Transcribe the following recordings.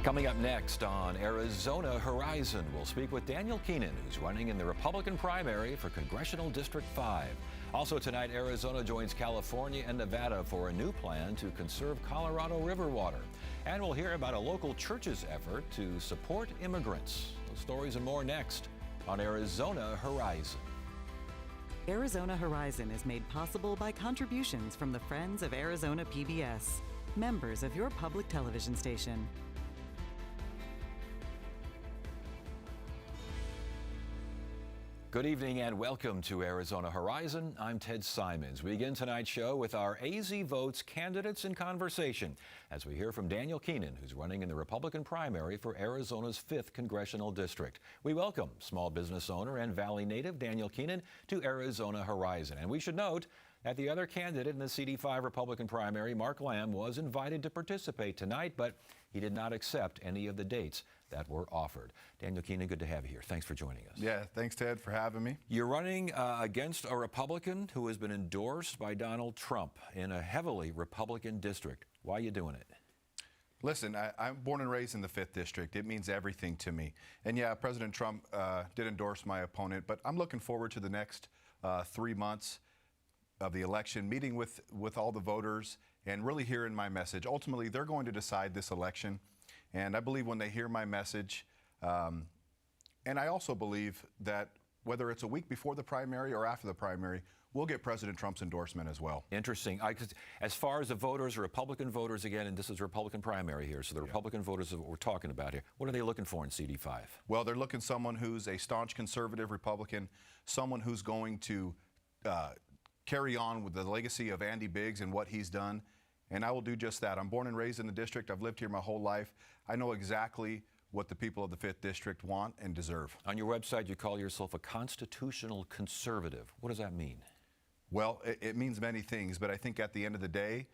Coming up next on Arizona Horizon, we'll speak with Daniel Keenan, who's running in the Republican primary for Congressional District 5. Also tonight, Arizona joins California and Nevada for a new plan to conserve Colorado River water. And we'll hear about a local church's effort to support immigrants. Those stories and more next on Arizona Horizon. Arizona Horizon is made possible by contributions from the Friends of Arizona PBS, members of your public television station. Good evening and welcome to Arizona Horizon. I'm Ted Simons. We begin tonight's show with our AZ Votes candidates in conversation as we hear from Daniel Keenan, who's running in the Republican primary for Arizona's 5th Congressional District. We welcome small business owner and Valley native Daniel Keenan to Arizona Horizon. And we should note that the other candidate in the CD5 Republican primary, Mark Lamb, was invited to participate tonight, but he did not accept any of the dates that were offered. Daniel Keenan, good to have you here. Thanks for joining us. Yeah, thanks, Ted, for having me. You're running against a Republican who has been endorsed by Donald Trump in a heavily Republican district. Why are you doing it? Listen, I'm born and raised in the 5th District. It means everything to me. And yeah, President Trump did endorse my opponent, but I'm looking forward to the next 3 months of the election, meeting with all the voters and really hearing my message. Ultimately, they're going to decide this election. And I believe when they hear my message, and I also believe that whether it's a week before the primary or after the primary, we'll get President Trump's endorsement as well. Interesting. As far as the voters, Republican voters, again, and this is Republican primary here, so the Republican voters are what we're talking about here. What are they looking for in CD5? Well, they're looking someone who's a staunch conservative Republican, someone who's going to carry on with the legacy of Andy Biggs and what he's done. And I will do just that. I'm born and raised in the district. I've lived here my whole life. I know exactly what the people of the 5th District want and deserve. On your website, you call yourself a constitutional conservative. What does that mean? Well, it means many things, but I think at the end of the day,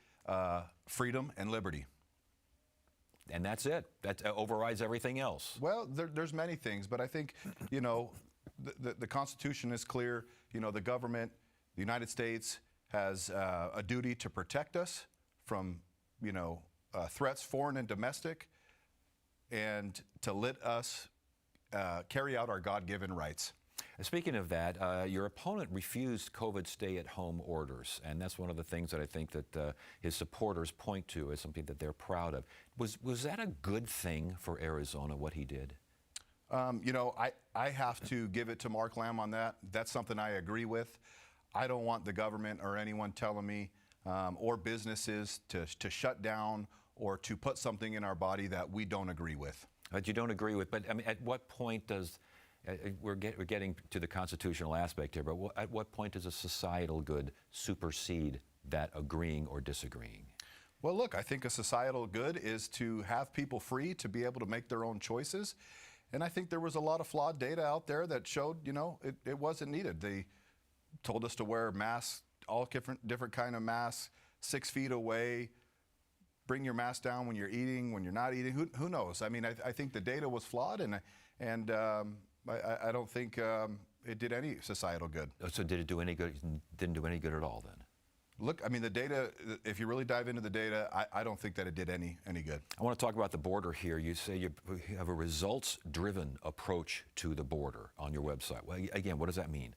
freedom and liberty. And that's it. That overrides everything else. Well, there's many things, but I think, you know, the Constitution is clear. You know, the government, the United States, has a duty to protect us from, you know, threats, foreign and domestic, and to let us carry out our God-given rights. Speaking of that, your opponent refused COVID stay-at-home orders, and that's one of the things that I think that his supporters point to as something that they're proud of. Was that a good thing for Arizona, what he did? You know, I have to give it to Mark Lamb on that. That's something I agree with. I don't want the government or anyone telling me or businesses to shut down or to put something in our body that we don't agree with. That you don't agree with, but I mean, at what point does, we're getting to the constitutional aspect here, but at what point does a societal good supersede that agreeing or disagreeing? Well, look, I think a societal good is to have people free to be able to make their own choices. And I think there was a lot of flawed data out there that showed, you know, it wasn't needed. They told us to wear masks, all different kind of masks, 6 feet away, bring your mask down when you're eating, when you're not eating. Who knows? I mean, I think the data was flawed, and I don't think it did any societal good. So did it do any good? Didn't do any good at all then? Look, I mean, the data, if you really dive into the data, I don't think that it did any good. I want to talk about the border here. You say you have a results-driven approach to the border on your website. Well, again, what does that mean?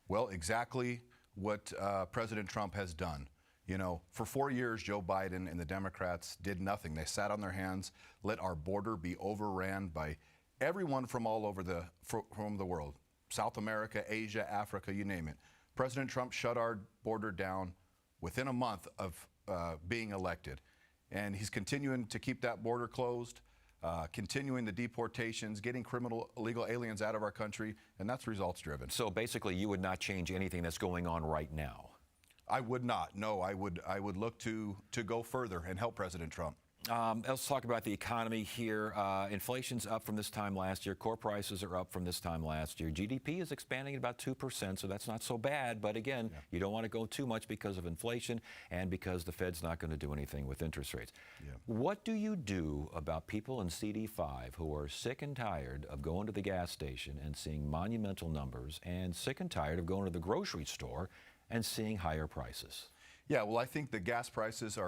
Well, exactly what President Trump has done. You know, for 4 years, Joe Biden and the Democrats did nothing. They sat on their hands, let our border be overran by everyone from all over from the world, South America, Asia, Africa, you name it. President Trump shut our border down within a month of being elected. And he's continuing to keep that border closed, continuing the deportations, getting criminal illegal aliens out of our country, and that's results driven. So basically you would not change anything that's going on right now? I would not. No, I would look to go further and help President Trump. Let's talk about the economy here. Inflation's up from this time last year. Core prices are up from this time last year. GDP is expanding at about 2%, so that's not so bad. But again, you don't want to go too much because of inflation and because the Fed's not going to do anything with interest rates. Yeah. What do you do about people in CD5 who are sick and tired of going to the gas station and seeing monumental numbers and sick and tired of going to the grocery store and seeing higher prices? Yeah, well, I think the gas prices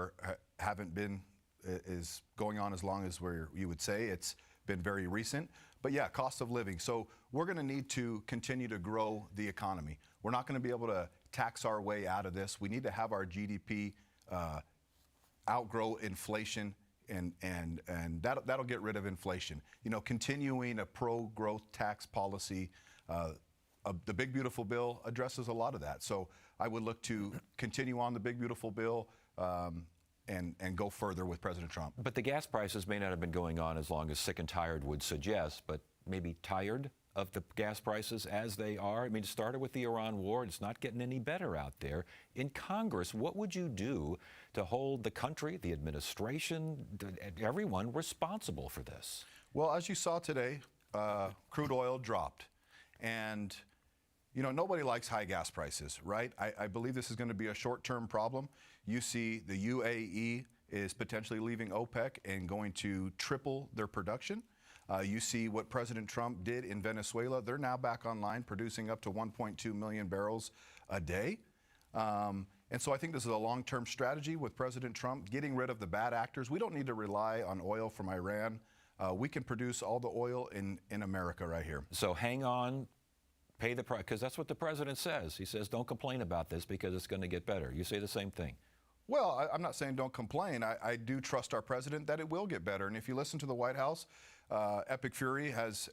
haven't been is going on as long as you would say. It's been very recent. But yeah, cost of living. So we're going to need to continue to grow the economy. We're not going to be able to tax our way out of this. We need to have our GDP outgrow inflation, and that'll get rid of inflation. You know, continuing a pro-growth tax policy. The Big Beautiful Bill addresses a lot of that. So I would look to continue on the Big Beautiful Bill and go further with President Trump. But the gas prices may not have been going on as long as Sick and Tired would suggest, but maybe tired of the gas prices as they are? I mean, it started with the Iran war. It's not getting any better out there. In Congress, what would you do to hold the country, the administration, everyone responsible for this? Well, as you saw today, crude oil dropped. And, you know, nobody likes high gas prices, right? I believe this is going to be a short-term problem. You see the UAE is potentially leaving OPEC and going to triple their production. You see what President Trump did in Venezuela. They're now back online, producing up to 1.2 million barrels a day. And so I think this is a long-term strategy with President Trump, getting rid of the bad actors. We don't need to rely on oil from Iran. We can produce all the oil in America right here. So hang on, pay the price, because that's what the president says. He says, don't complain about this because it's going to get better. You say the same thing. Well, I'm not saying don't complain. I do trust our president that it will get better. And if you listen to the White House, Epic Fury has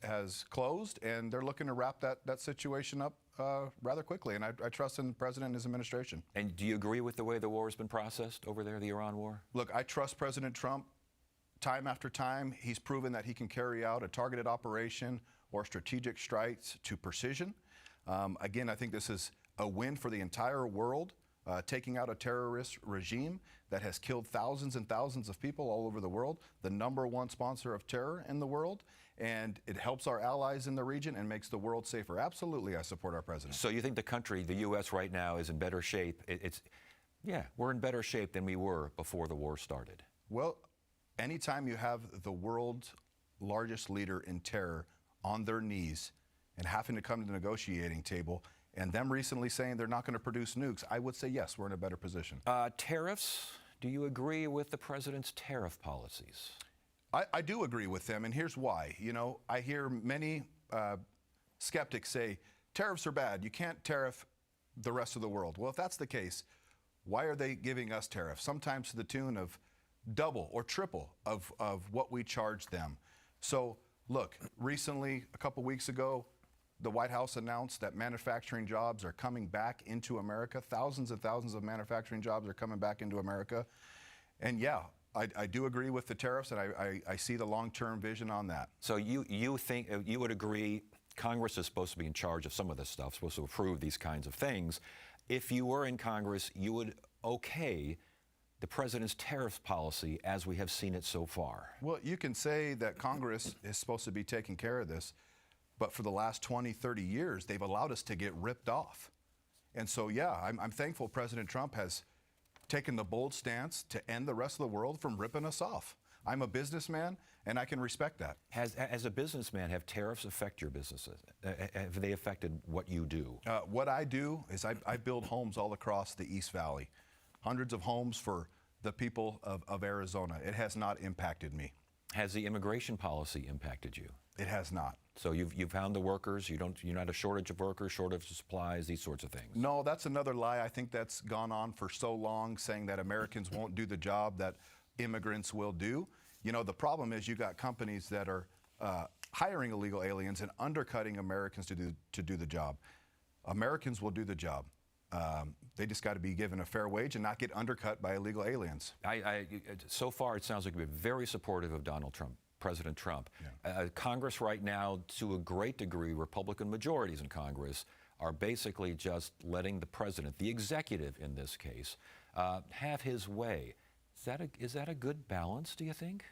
closed, and they're looking to wrap that situation up rather quickly. And I trust in the president and his administration. And do you agree with the way the war has been processed over there, the Iran war? Look, I trust President Trump. Time after time, he's proven that he can carry out a targeted operation or strategic strikes to precision. Again, I think this is a win for the entire world, taking out a terrorist regime that has killed thousands and thousands of people all over the world, the #1 sponsor of terror in the world, and it helps our allies in the region and makes the world safer. Absolutely, I support our president. So you think the country, the U.S. right now, is in better shape? Yeah, we're in better shape than we were before the war started. Well, anytime you have the world's largest leader in terror on their knees and having to come to the negotiating table, and them recently saying they're not going to produce nukes, I would say yes, we're in a better position. Tariffs, do you agree with the president's tariff policies? I do agree with them, and here's why. You know, I hear many skeptics say tariffs are bad. You can't tariff the rest of the world. Well, if that's the case, why are they giving us tariffs? Sometimes to the tune of double or triple of what we charge them. So look, recently, a couple weeks ago, the White House announced that manufacturing jobs are coming back into America. Thousands and thousands of manufacturing jobs are coming back into America. And yeah, I do agree with the tariffs, and I see the long-term vision on that. So you think, you would agree Congress is supposed to be in charge of some of this stuff, supposed to approve these kinds of things. If you were in Congress, you would okay the president's tariff policy as we have seen it so far? Well, you can say that Congress is supposed to be taking care of this, but for the last 20, 30 years, they've allowed us to get ripped off. And so, yeah, I'm thankful President Trump has taken the bold stance to end the rest of the world from ripping us off. I'm a businessman, and I can respect that. As a businessman, have tariffs affect your businesses? Have they affected what you do? What I do is I build homes all across the East Valley. Hundreds of homes for the people of Arizona. It has not impacted me. Has the immigration policy impacted you? It has not. So you've found the workers. You're not a shortage of workers, shortage of supplies, these sorts of things. No, that's another lie. I think that's gone on for so long, saying that Americans won't do the job that immigrants will do. You know, the problem is you got companies that are hiring illegal aliens and undercutting Americans to do the job. Americans will do the job. They just got to be given a fair wage and not get undercut by illegal aliens. So far, it sounds like you're very supportive of Donald Trump, President Trump. Yeah. Congress right now, to a great degree, Republican majorities in Congress are basically just letting the president, the executive in this case, have his way. Is that a good balance, do you think?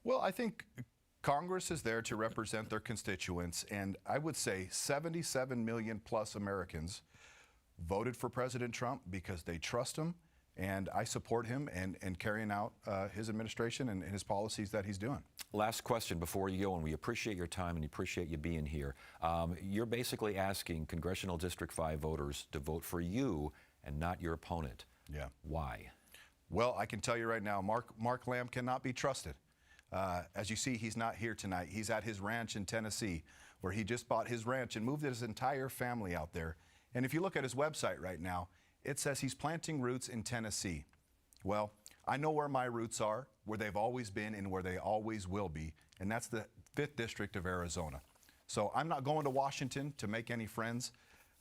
Well, I think Congress is there to represent their constituents, and I would say 77 million plus Americans voted for President Trump because they trust him, and I support him and carrying out his administration and his policies that he's doing. Last question before you go, and we appreciate your time and appreciate you being here. You're basically asking Congressional District 5 voters to vote for you and not your opponent. Yeah. Why? Well, I can tell you right now, Mark Lamb cannot be trusted. As you see, he's not here tonight. He's at his ranch in Tennessee, where he just bought his ranch and moved his entire family out there. And if you look at his website right now, it says he's planting roots in Tennessee. Well, I know where my roots are, where they've always been and where they always will be, and that's the 5th District of Arizona. So I'm not going to Washington to make any friends.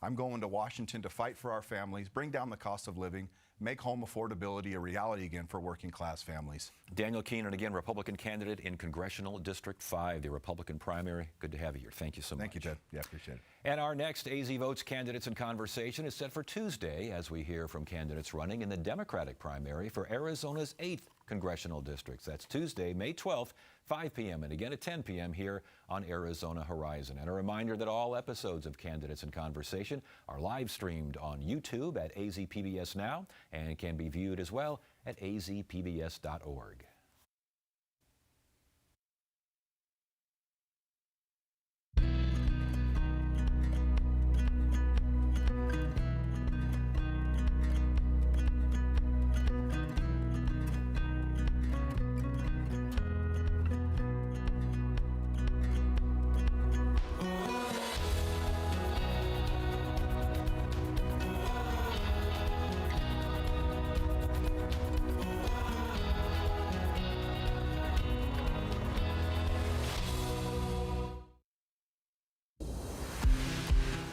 I'm going to Washington to fight for our families, bring down the cost of living, make home affordability a reality again for working class families. Daniel Keenan, again, Republican candidate in Congressional District 5, the Republican primary. Good to have you here. Thank you so much. Thank you, Ted. Yeah, appreciate it. And our next AZ Votes Candidates in Conversation is set for Tuesday as we hear from candidates running in the Democratic primary for Arizona's 8th Congressional Districts. That's Tuesday, May 12th, 5 p.m. and again at 10 p.m. here on Arizona Horizon. And a reminder that all episodes of Candidates in Conversation are live streamed on YouTube at AZPBS Now and can be viewed as well at azpbs.org.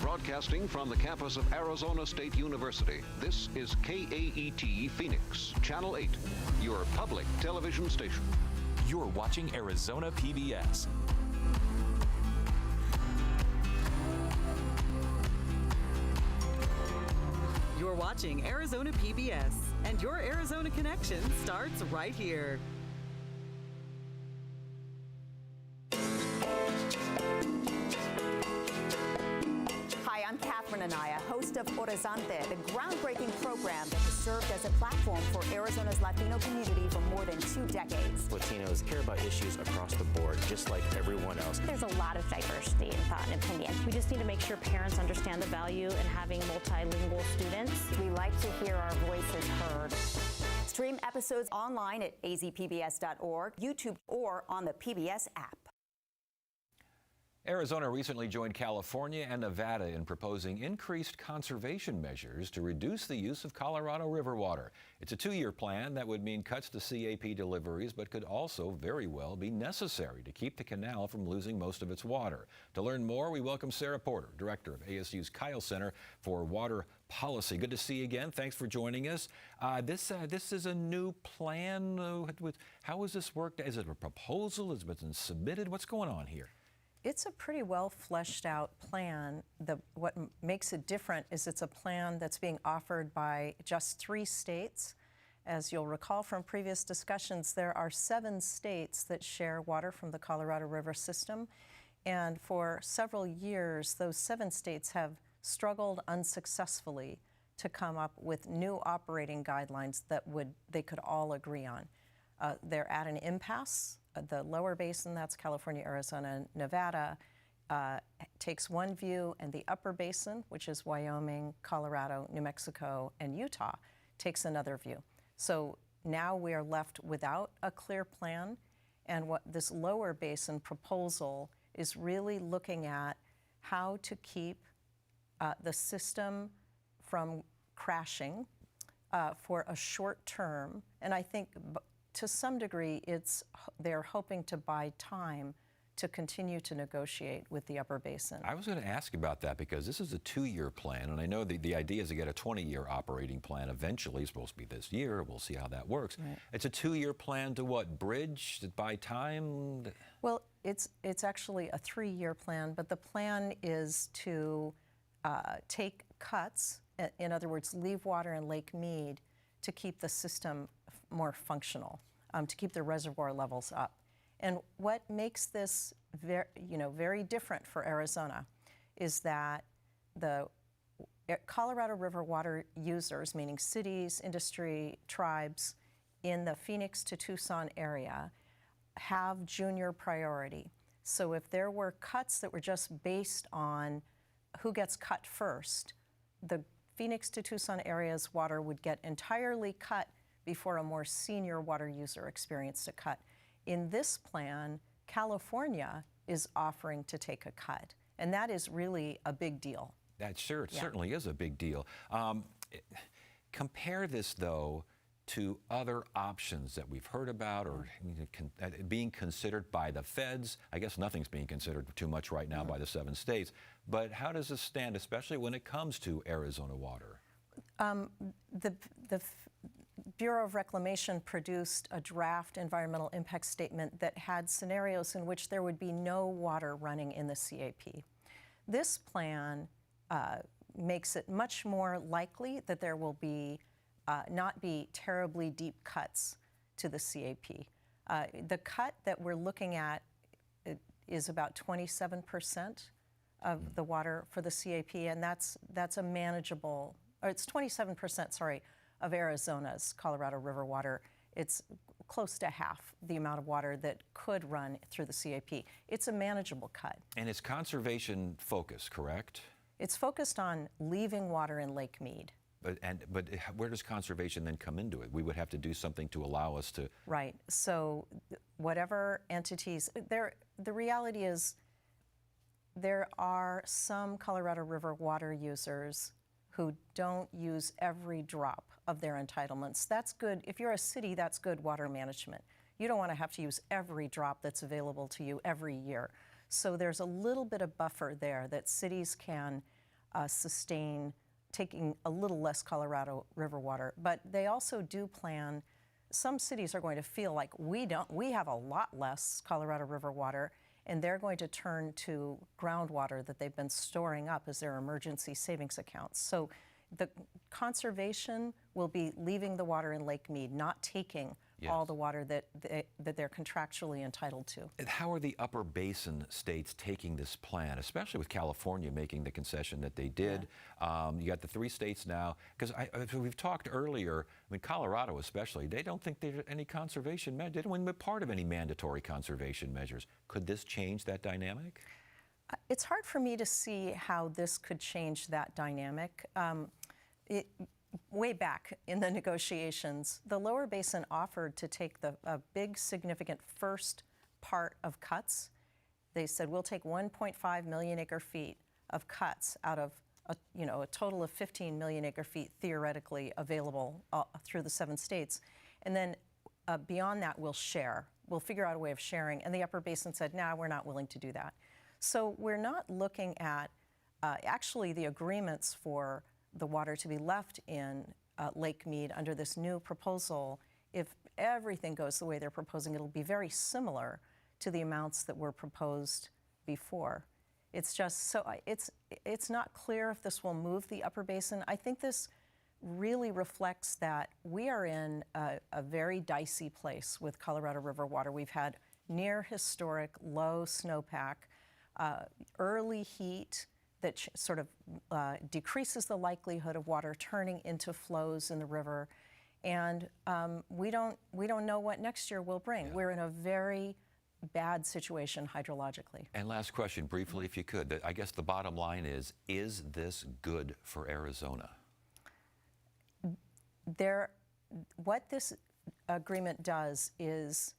Broadcasting from the campus of Arizona State University, this is KAET Phoenix, Channel 8, your public television station. You're watching Arizona PBS. You're watching Arizona PBS, and your Arizona connection starts right here. Hi, I'm Catherine Anaya, host of Horizonte, the groundbreaking program that has served as a platform for Arizona's Latino community for more than 2 decades. Latinos care about issues across the board, just like everyone else. There's a lot of diversity in thought and opinion. We just need to make sure parents understand the value in having multilingual students. We like to hear our voices heard. Stream episodes online at azpbs.org, YouTube, or on the PBS app. Arizona recently joined California and Nevada in proposing increased conservation measures to reduce the use of Colorado River water. It's a 2-year plan that would mean cuts to CAP deliveries, but could also very well be necessary to keep the canal from losing most of its water. To learn more, we welcome Sarah Porter, director of ASU's Kyle Center for Water Policy. Good to see you again. Thanks for joining us. This is a new plan. How has this worked? Is it a proposal? Has it been submitted? What's going on here? It's a pretty well fleshed out plan. What makes it different is it's a plan that's being offered by just 3 states. As you'll recall from previous discussions, there are 7 states that share water from the Colorado River system. And for several years, those 7 states have struggled unsuccessfully to come up with new operating guidelines that they could all agree on. They're at an impasse. The lower basin, that's California, Arizona, and Nevada, takes one view, and the upper basin, which is Wyoming, Colorado, New Mexico, and Utah, takes another view. So now we are left without a clear plan, and what this lower basin proposal is really looking at how to keep the system from crashing for a short term, and I think to some degree, they're hoping to buy time to continue to negotiate with the upper basin. I was going to ask about that because this is a 2-year plan, and I know the idea is to get a 20-year operating plan eventually. It's supposed to be this year. We'll see how that works. Right. It's a 2-year plan to what? Bridge? To buy time? Well, it's actually a 3-year plan, but the plan is to take cuts, in other words, leave water in Lake Mead to keep the system more functional, to keep the reservoir levels up. And what makes this very different for Arizona is that the Colorado River water users, meaning cities, industry, tribes in the Phoenix to Tucson area, have junior priority. So if there were cuts that were just based on who gets cut first, the Phoenix to Tucson area's water would get entirely cut before a more senior water user experienced a cut. In this plan, California is offering to take a cut, and that is really a big deal. That certainly is a big deal. Compare this, though, to other options that we've heard about or being considered by the feds. I guess nothing's being considered too much right now by the 7 states. But how does this stand, especially when it comes to Arizona water? The Bureau of Reclamation produced a draft environmental impact statement that had scenarios in which there would be no water running in the CAP. This plan makes it much more likely that there will be not be terribly deep cuts to the CAP. The cut that we're looking at is about 27% of the water for the CAP, and that's a manageable, or it's 27%, sorry, of Arizona's Colorado River water. It's close to half the amount of water that could run through the CAP. It's a manageable cut. And it's conservation focused, correct? It's focused on leaving water in Lake Mead. But where does conservation then come into it? We would have to do something to allow us to... Right. So whatever entities, the reality is there are some Colorado River water users who don't use every drop of their entitlements. That's good. If you're a city, that's good water management. You don't want to have to use every drop that's available to you every year. So there's a little bit of buffer there that cities can sustain, taking a little less Colorado River water. But they also do plan, some cities are going to feel like we have a lot less Colorado River water, and they're going to turn to groundwater that they've been storing up as their emergency savings accounts. So the conservation will be leaving the water in Lake Mead, not taking all the water that they're contractually entitled to. And how are the upper basin states taking this plan, especially with California making the concession that they did? Yeah. You got the 3 states now, because we've talked earlier, I mean, Colorado especially, they don't think there's any conservation measures. They don't want to be part of any mandatory conservation measures. Could this change that dynamic? It's hard for me to see how this could change that dynamic. Way back in the negotiations, the lower basin offered to take a big significant first part of cuts. They said, we'll take 1.5 million acre feet of cuts out of a total of 15 million acre feet theoretically available through the 7 states. And then beyond that, we'll share. We'll figure out a way of sharing. And the upper basin said, no, we're not willing to do that. So we're not looking at actually the agreements for the water to be left in Lake Mead under this new proposal. If everything goes the way they're proposing, it'll be very similar to the amounts that were proposed before. It's just so it's not clear if this will move the upper basin. I think this really reflects that we are in a very dicey place with Colorado River water. We've had near historic low snowpack, early heat that sort of decreases the likelihood of water turning into flows in the river, and we don't know what next year will bring. Yeah. We're in a very bad situation hydrologically. And last question, briefly, if you could. I guess the bottom line is this good for Arizona? What this agreement does is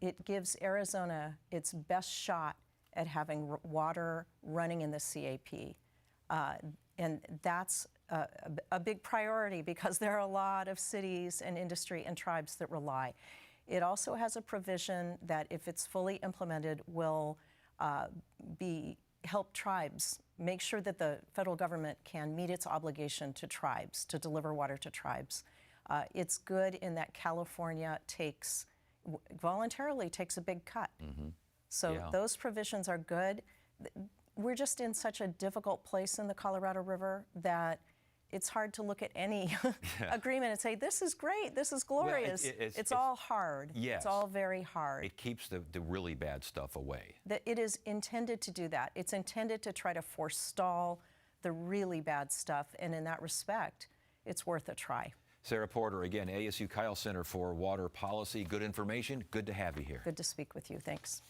it gives Arizona its best shot at having water running in the CAP. And that's a big priority because there are a lot of cities and industry and tribes that rely. It also has a provision that if it's fully implemented will help tribes make sure that the federal government can meet its obligation to tribes, to deliver water to tribes. It's good in that California voluntarily takes a big cut. Mm-hmm. So those provisions are good. We're just in such a difficult place in the Colorado River that it's hard to look at any agreement and say, this is great, this is glorious. Well, it's all hard. Yes. It's all very hard. It keeps the really bad stuff away. It is intended to do that. It's intended to try to forestall the really bad stuff, and in that respect, it's worth a try. Sarah Porter, again, ASU Kyle Center for Water Policy. Good information. Good to have you here. Good to speak with you. Thanks.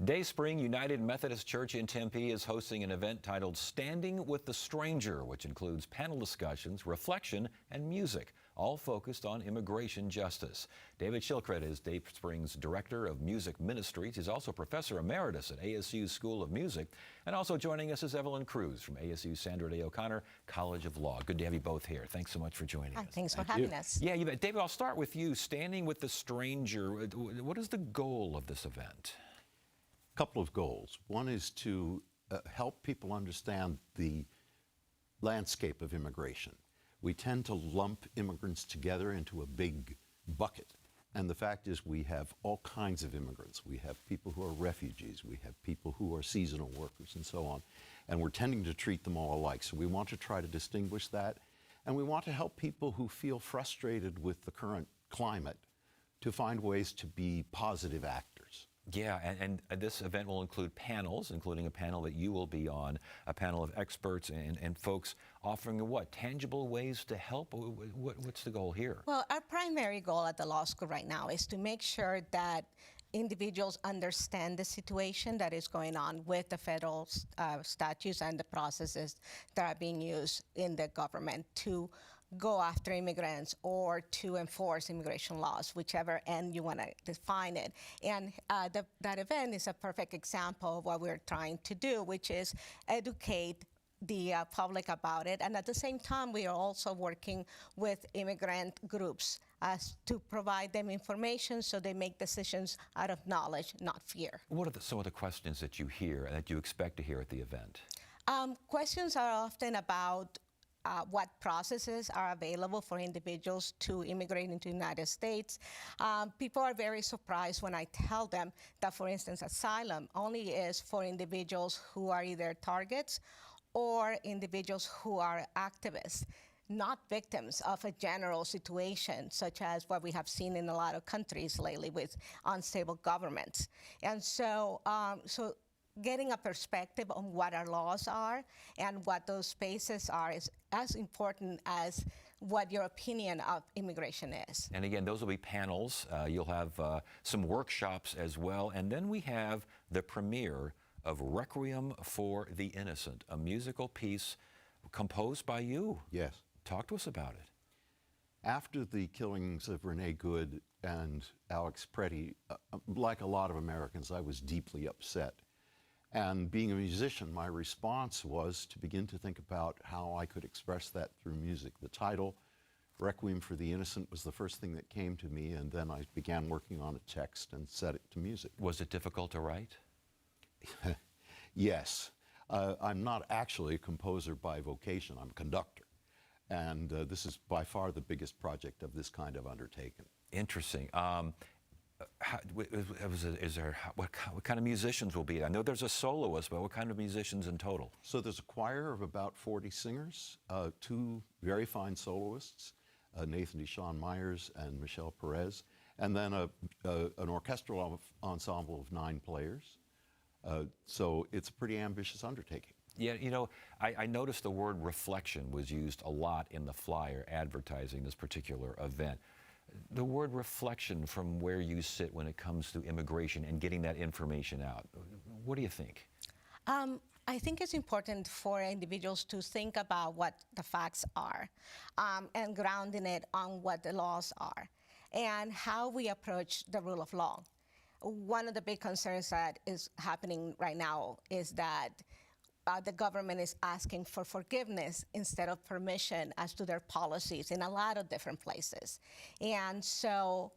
Dayspring United Methodist Church in Tempe is hosting an event titled Standing with the Stranger, which includes panel discussions, reflection, and music, all focused on immigration justice. David Shilkret is Dayspring's Director of Music Ministries. He's also Professor Emeritus at ASU's School of Music. And also joining us is Evelyn Cruz from ASU Sandra Day O'Connor College of Law. Good to have you both here. Thanks so much for joining us. Thanks for having us. Yeah, you bet. David, I'll start with you. Standing with the Stranger. What is the goal of this event? Couple of goals. One is to help people understand the landscape of immigration. We tend to lump immigrants together into a big bucket. And the fact is we have all kinds of immigrants. We have people who are refugees. We have people who are seasonal workers and so on. And we're tending to treat them all alike. So we want to try to distinguish that. And we want to help people who feel frustrated with the current climate to find ways to be positive actors. Yeah, and this event will include panels, including a panel that you will be on, a panel of experts and folks offering what? Tangible ways to help? What's the goal here? Well, our primary goal at the law school right now is to make sure that individuals understand the situation that is going on with the federal statutes and the processes that are being used in the government to go after immigrants or to enforce immigration laws, whichever end you want to define it. And that event is a perfect example of what we're trying to do, which is educate the public about it. And at the same time, we are also working with immigrant groups to provide them information so they make decisions out of knowledge, not fear. What are some of the questions that you hear, that you expect to hear at the event? Questions are often about what processes are available for individuals to immigrate into the United States. People are very surprised when I tell them that, for instance, asylum only is for individuals who are either targets or individuals who are activists, not victims of a general situation, such as what we have seen in a lot of countries lately with unstable governments. And so, getting a perspective on what our laws are and what those spaces are is as important as what your opinion of immigration is. And again, those will be panels. You'll have some workshops as well. And then we have the premiere of Requiem for the Innocent, a musical piece composed by you. Yes. Talk to us about it. After the killings of Renee Good and Alex Pretty, like a lot of Americans, I was deeply upset. And being a musician, my response was to begin to think about how I could express that through music. The title, Requiem for the Innocent, was the first thing that came to me, and then I began working on a text and set it to music. Was it difficult to write? Yes. I'm not actually a composer by vocation. I'm a conductor. And this is by far the biggest project of this kind of undertaking. Interesting. What kind of musicians will be? I know there's a soloist, but what kind of musicians in total? So there's a choir of about 40 singers, two very fine soloists, Nathan Deshawn Myers and Michelle Perez, and then an orchestral ensemble of 9 players. So it's a pretty ambitious undertaking. Yeah, you know, I noticed the word reflection was used a lot in the flyer advertising this particular event. The word reflection from where you sit when it comes to immigration and getting that information out. What do you think? I think it's important for individuals to think about what the facts are and grounding it on what the laws are and how we approach the rule of law. One of the big concerns that is happening right now is that the government is asking for forgiveness instead of permission as to their policies in a lot of different places. And so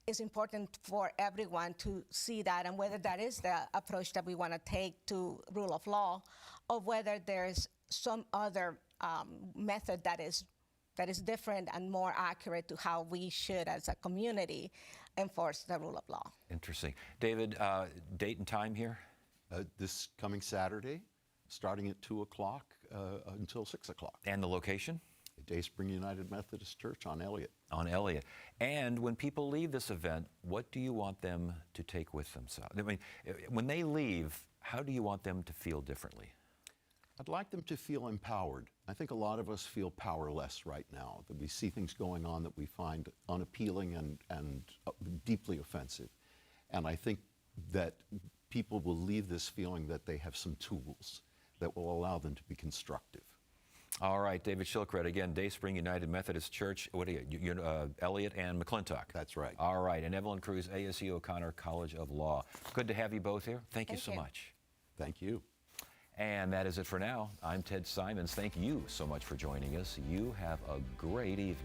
it's important for everyone to see that and whether that is the approach that we want to take to rule of law or whether there's some other method that is different and more accurate to how we should as a community enforce the rule of law. Interesting. David, date and time here? This coming Saturday, starting at 2 o'clock until 6 o'clock. And the location? Dayspring United Methodist Church on Elliott. On Elliott. And when people leave this event, what do you want them to take with themselves? I mean, when they leave, how do you want them to feel differently? I'd like them to feel empowered. I think a lot of us feel powerless right now, that we see things going on that we find unappealing and deeply offensive. And I think that people will leave this feeling that they have some tools that will allow them to be constructive. All right, David Shilkret, again, Dayspring United Methodist Church. What are you? Elliott and McClintock. That's right. All right, and Evelyn Cruz, ASU O'Connor College of Law. Good to have you both here. Thank you so much. Thank you. And that is it for now. I'm Ted Simons. Thank you so much for joining us. You have a great evening.